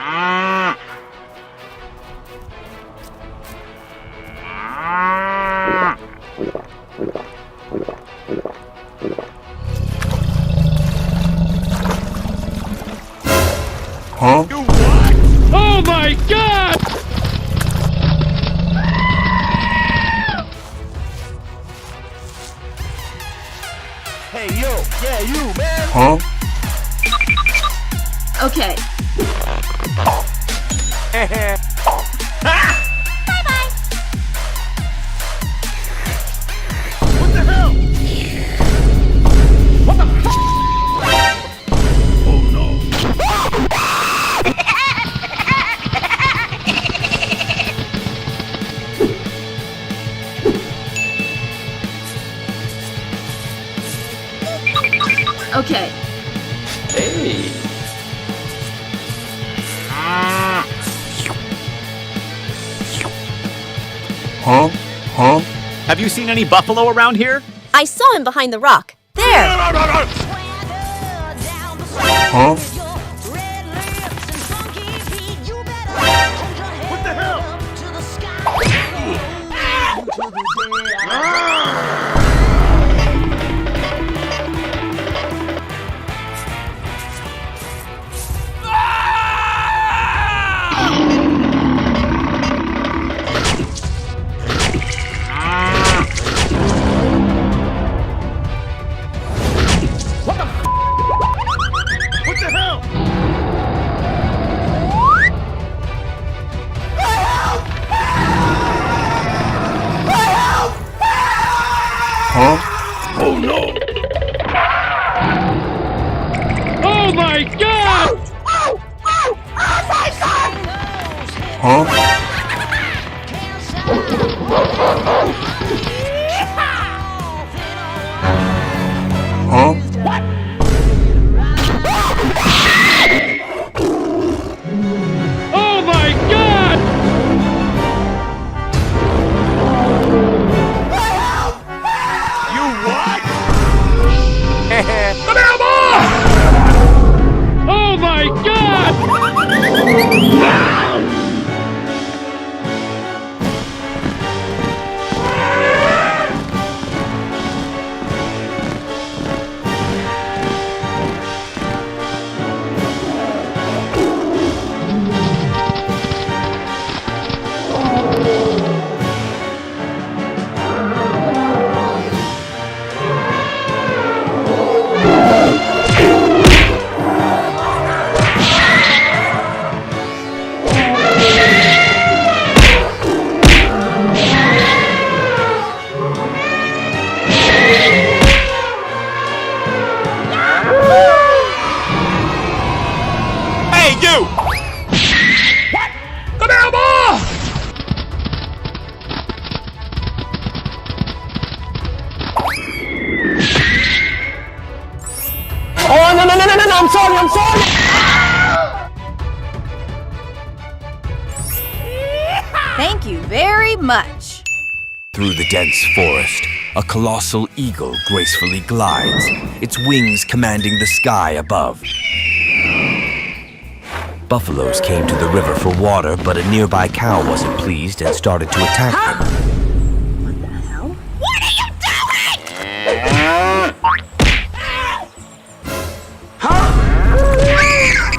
Huh? You what? Oh my God! Hey, yo, yeah, you, man. Huh? Okay. What the hell? What the f? Oh no. Okay. Hey. Huh? Huh? Have you seen any buffalo around here? I saw him behind the rock. There! Huh? What the hell? What the f? What the hell? Huh? Oh no. Oh my God! Huh? Huh? Oh my God! You what? Oh my God! Hey, you! Come here, boy! Oh, no, I'm sorry, I'm sorry! Thank you very much. Through the dense forest, a colossal eagle gracefully glides, its wings commanding the sky above. Buffaloes came to the river for water, but a nearby cow wasn't pleased and started to attack them.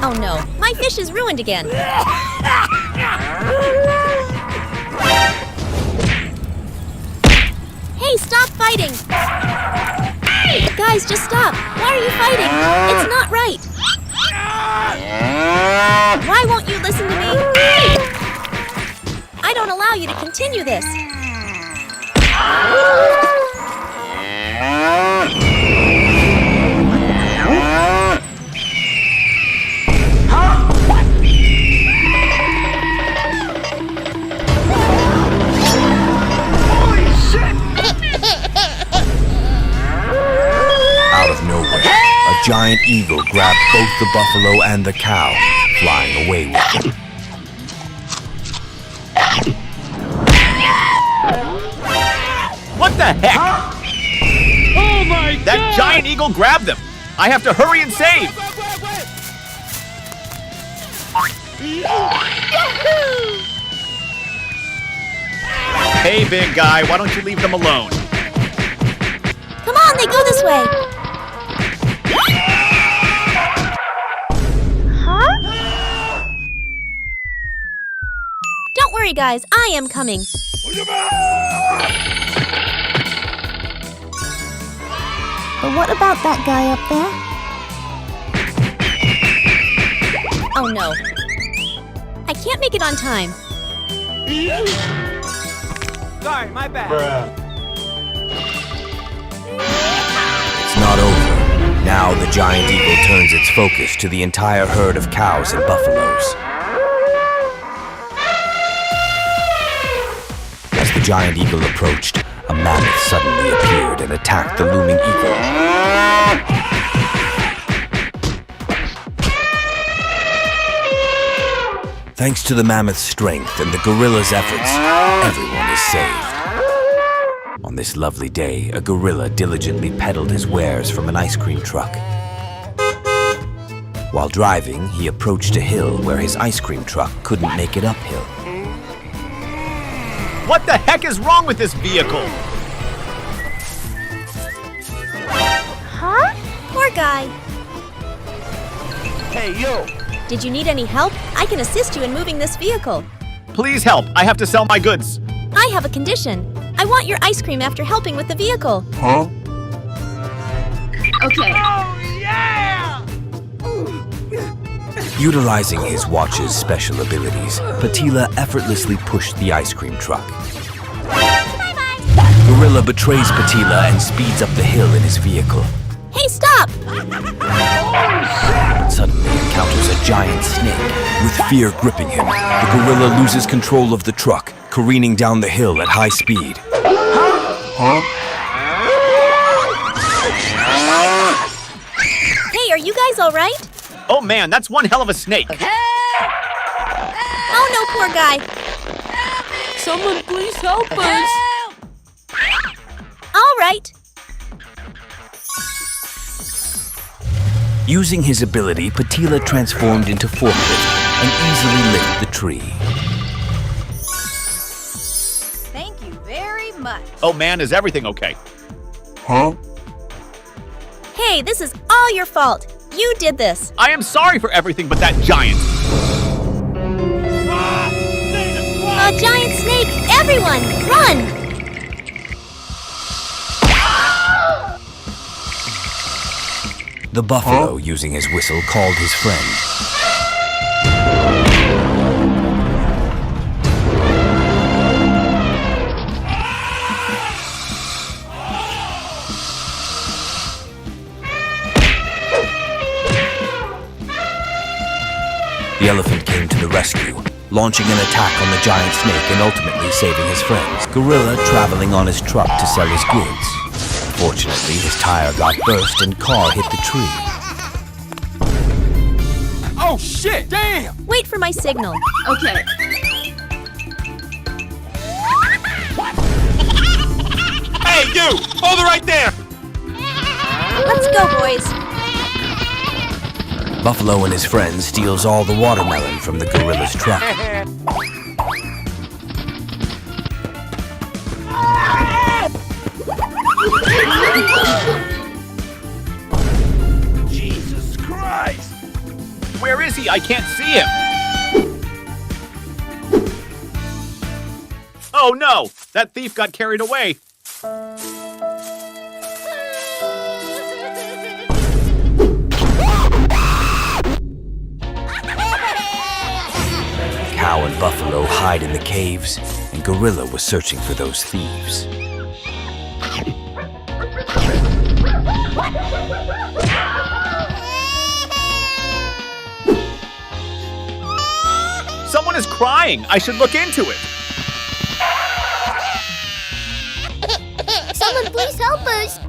Oh no, my fish is ruined again. Hey, stop fighting! Guys, just stop! Why are you fighting? It's not right! Why won't you listen to me? I don't allow you to continue this. Holy shit! Out of nowhere, a giant eagle grabbed both the buffalo and the cow, flying away with them. What the heck? Oh my That God! giant eagle grabbed them! I have to hurry and save! Hey, big guy, why don't you leave them alone? Come on, they go this way. Don't worry, guys. I am coming. But what about that guy up there? Oh no. I can't make it on time. Sorry, my bad. It's not over. Now the giant eagle turns its focus to the entire herd of cows and buffaloes. As the giant eagle approached, a mammoth suddenly appeared and attacked the looming eagle. Thanks to the mammoth's strength and the gorilla's efforts, everyone is saved. On this lovely day, a gorilla diligently peddled his wares from an ice cream truck. While driving, he approached a hill where his ice cream truck couldn't make it uphill. What the heck is wrong with this vehicle? Huh? Poor guy. Hey, yo. Did you need any help? I can assist you in moving this vehicle. Please help, I have to sell my goods. I have a condition. I want your ice cream after helping with the vehicle. Huh? Okay. Oh, yeah! Utilizing his watch's special abilities, Patila effortlessly pushed the ice cream truck. Gorilla betrays Patila and speeds up the hill in his vehicle. Hey, stop! Suddenly encounters a giant snake. With fear gripping him, the gorilla loses control of the truck, careening down the hill at high speed. Huh? Hey, are you guys all right? Oh man, that's one hell of a snake. Oh no, poor guy. Someone please help us! All right. Using his ability, Patila transformed into Forklift and easily lift the tree. Thank you very much. Oh man, is everything okay? Huh? Hey, this is all your fault. You did this. I am sorry for everything but that giant. A giant snake! Everyone, run! The buffalo, using his whistle, called his friend. The elephant came to the rescue, launching an attack on the giant snake and ultimately saving his friends. Gorilla traveling on his truck to sell his goods. Fortunately, his tire got burst and car hit the tree. Oh, shit! Damn! Wait for my signal. Okay. Hey, you! Hold it right there! Let's go, boys. Buffalo and his friends steals all the watermelon from the gorilla's truck. Jesus Christ! Where is he? I can't see him. Oh no! That thief got carried away. Cow and buffalo hide in the caves, and gorilla was searching for those thieves. Someone is crying. I should look into it. Someone please help us.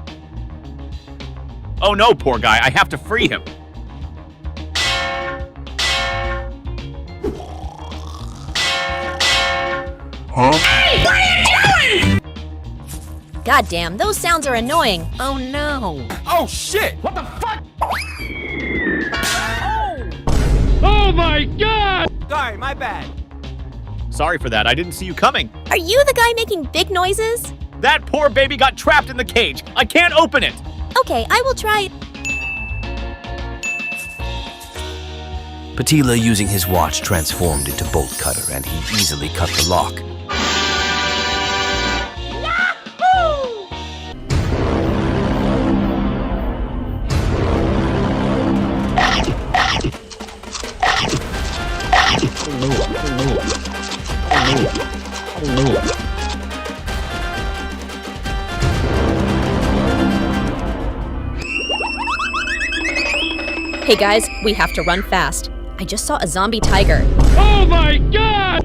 Oh no, poor guy. I have to free him. Huh? Goddamn, those sounds are annoying. Oh no. Oh, shit! What the fuck? Oh my God! Sorry, my bad. Sorry for that. I didn't see you coming. Are you the guy making big noises? That poor baby got trapped in the cage. I can't open it. Okay, I will try. Patila, using his watch, transformed into Bolt Cutter, and he easily cut the lock. Hey guys, we have to run fast. I just saw a zombie tiger. Oh my god!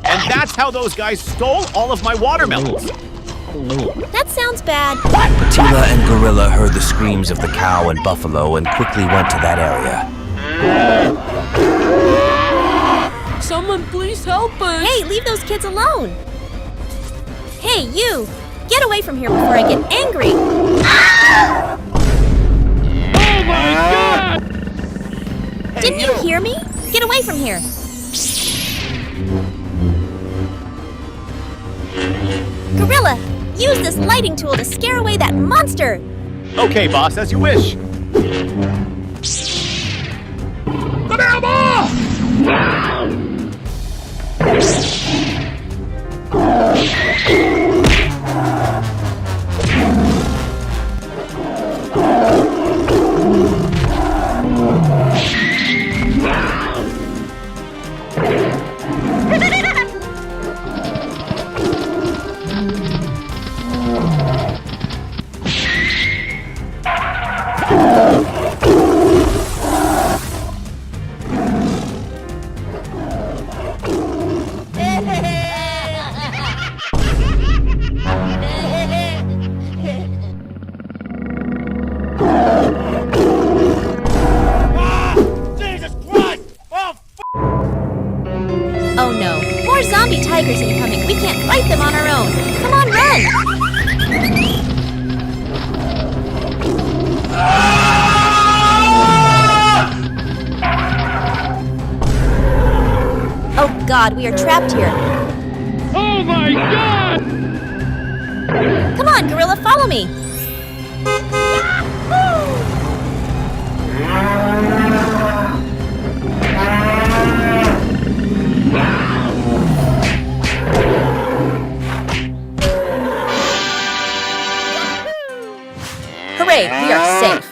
And that's how those guys stole all of my watermelons. That sounds bad. Patila and Gorilla heard the screams of the cow and buffalo and quickly went to that area. Someone please help us. Hey, leave those kids alone. Hey, you! Get away from here before I get angry. Oh my god! Didn't you hear me? Get away from here. Gorilla, use this lighting tool to scare away that monster. Okay, boss, as you wish. Oh no, more zombie tigers incoming. We can't fight them on our own. Come on, run! Oh god, we are trapped here. Oh my god! Come on, Gorilla, follow me. Hooray, we are safe.